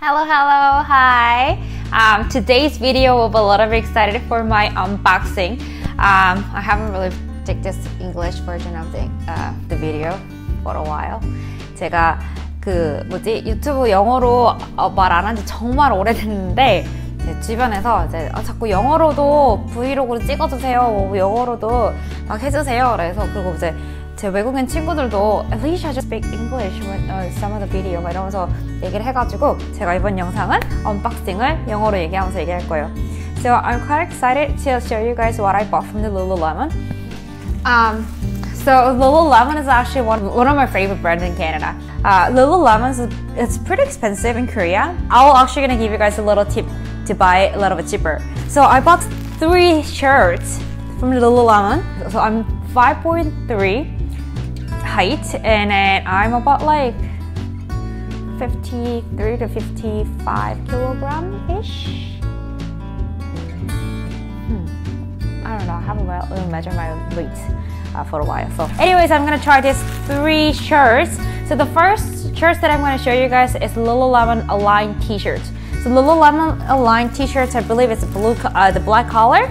Hello, hi. Today's video will be a little bit excited for my unboxing. I haven't really did this English version of the video for a while. 제가 유튜브 영어로 말 안 한 지 정말 오래됐는데 제 주변에서 이제 자꾸 영어로도 브이로그를 찍어주세요, 영어로도 막 해주세요. 그래서 그리고 이제 제 외국인 친구들도 Alicia just speak English with some of the video 막 이러면서 얘기를 해가지고 제가 이번 영상은 언박싱을 영어로 얘기하면서 얘기할 거예요. So I'm quite excited to show you guys what I bought from the Lululemon. So Lululemon is actually one of my favorite brands in Canada. Lululemon it's pretty expensive in Korea. I'm actually gonna give you guys a little tip to buy it a little bit cheaper. So I bought 3 shirts from Lululemon. So I'm 5'3" height, and then I'm about like 53 to 55 kilogram-ish. I don't know, I haven't really measured my weight for a while. So anyways, I'm gonna try these 3 shirts. So the first shirt that I'm gonna show you guys is Lululemon ALIGN t-shirt. So Lululemon ALIGN t-shirts, I believe it's the black color.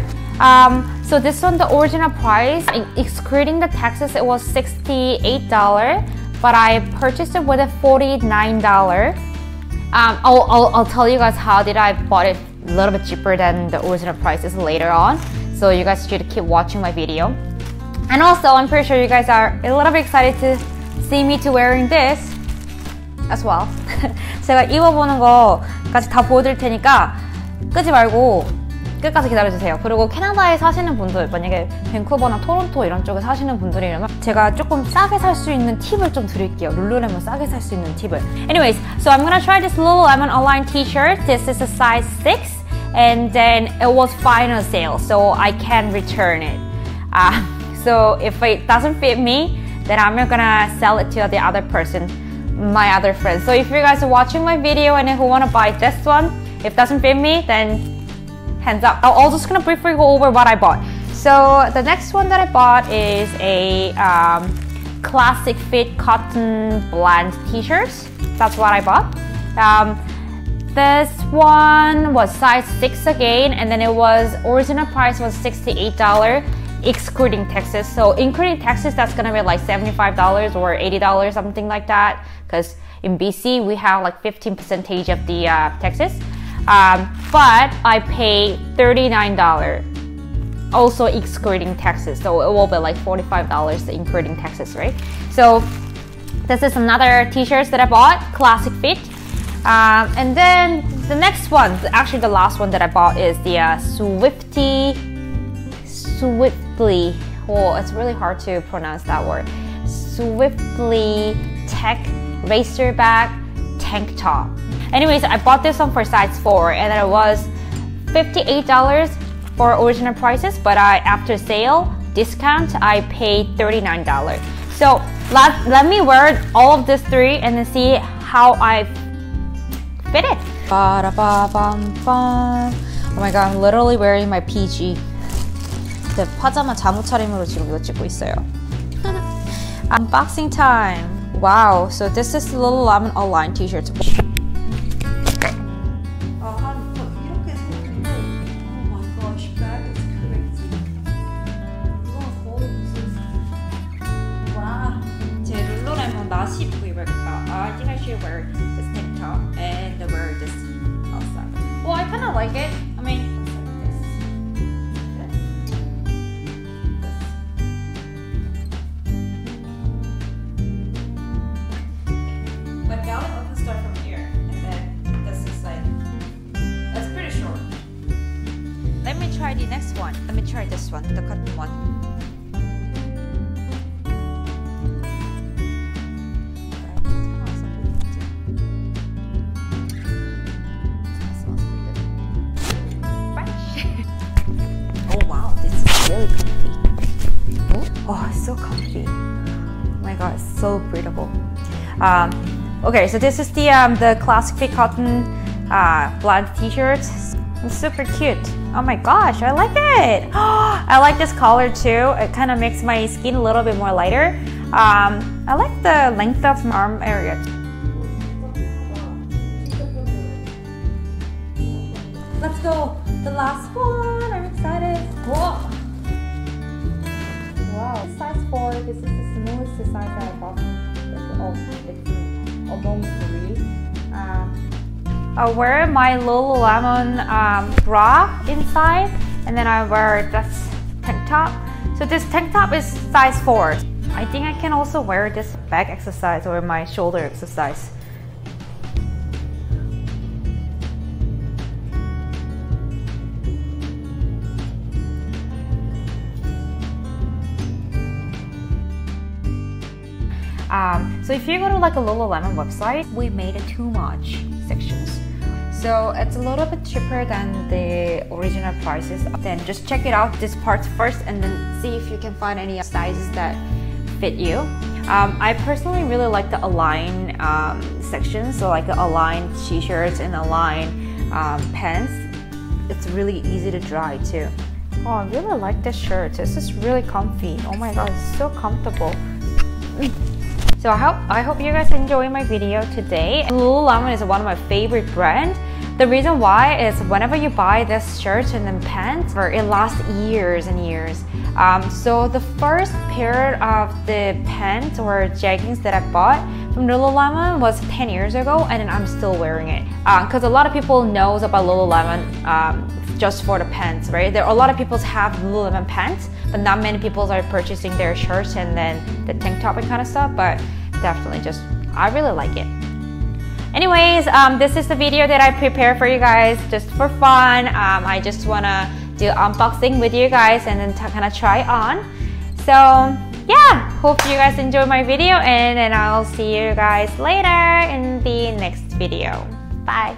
So this one, the original price, excluding the taxes, it was $68, but I purchased it with a $49. I'll tell you guys how did I bought it a little bit cheaper than the original prices later on. So you guys should keep watching my video. And also, I'm pretty sure you guys are a little bit excited to see me to wearing this as well. 제가 입어보는 거까지 다 보여드릴 테니까 끄지 말고 끝까지 기다려주세요. 그리고 캐나다에 사시는 분들, 만약에 밴쿠버나 토론토 이런 쪽에 사시는 분들이라면 제가 조금 싸게 살 수 있는 팁을 좀 드릴게요. 룰루레몬 싸게 살 수 있는 팁을. Anyways, so I'm gonna try this Lululemon ALIGN t-shirt. This is a size 6, and then it was final sale, so I can return it. So if it doesn't fit me, then I'm not gonna sell it to the other person, my other friends. So if you guys are watching my video and who wanna buy this one, if it doesn't fit me, then hands up. I'm just gonna briefly go over what I bought. So the next one that I bought is a classic fit cotton blend t-shirt. That's what I bought. This one was size 6 again, and then it was original price was $68 excluding taxes. So including taxes, that's gonna be like $75 or $80, something like that, because in BC we have like 15% of the taxes. But I pay $39 also excluding taxes, so it will be like $45 including taxes, right? So this is another t-shirt that I bought, classic fit. And then the next one, actually the last one that I bought is the Swiftly, oh, it's really hard to pronounce that word, Swiftly Tech Racerback Tank Top. Anyways, I bought this one for size 4, and it was $58 for original prices, but after sale discount, I paid $39. So let me wear all of these 3 and then see how I fit it. Oh my god, I'm literally wearing my PG. 제 파자마 잠옷 차림으로 지금 이거 찍고 있어요. Unboxing time. Wow, so this is Lululemon ALIGN t-shirt. 나시 입고 입어야겠다. I think I should wear this tank top and wear this outside. Well, I kind of like it. I mean, my belly button starts from here, and then this is like, that's pretty short. Let me try the next one. Let me try this one, the cotton one. Really comfy. Oh, it's so comfy. Oh my god, it's so breathable. Okay, so this is the classic fit cotton blend t-shirt. It's super cute. Oh my gosh, I like it. I like this color too. It kind of makes my skin a little bit more lighter. I like the length of my arm area. let's go. The last one. I'm excited. Whoa. Wow, size 4. This is the smallest size that I bought. It's almost 3. I wear my Lululemon bra inside, and then I wear this tank top. So this tank top is size 4. I think I can also wear this back exercise or my shoulder exercise. So if you go to like a Lululemon website, we made it too much sections. So it's a little bit cheaper than the original prices. Then just check it out, this part first, and then see if you can find any sizes that fit you. I personally really like the Align section, so like the Align t-shirts and Align pants. It's really easy to dry too. Oh, I really like this shirt. This is really comfy. Oh my god, it's so comfortable. So I hope you guys enjoy my video today. Lululemon is one of my favorite brands. The reason why is whenever you buy this shirt and then pants, it lasts years and years. So the first pair of the pants or jeggings that I bought from Lululemon was 10 years ago, and then I'm still wearing it. Because a lot of people knows about Lululemon just for the pants, right? There are a lot of people have Lululemon pants, but not many people are purchasing their shirts and then the tank top and kind of stuff. But definitely, I really like it. Anyways, this is the video that I prepared for you guys just for fun. I just wanna do unboxing with you guys and then kind of try on. So yeah, hope you guys enjoy my video, and then I'll see you guys later in the next video. Bye.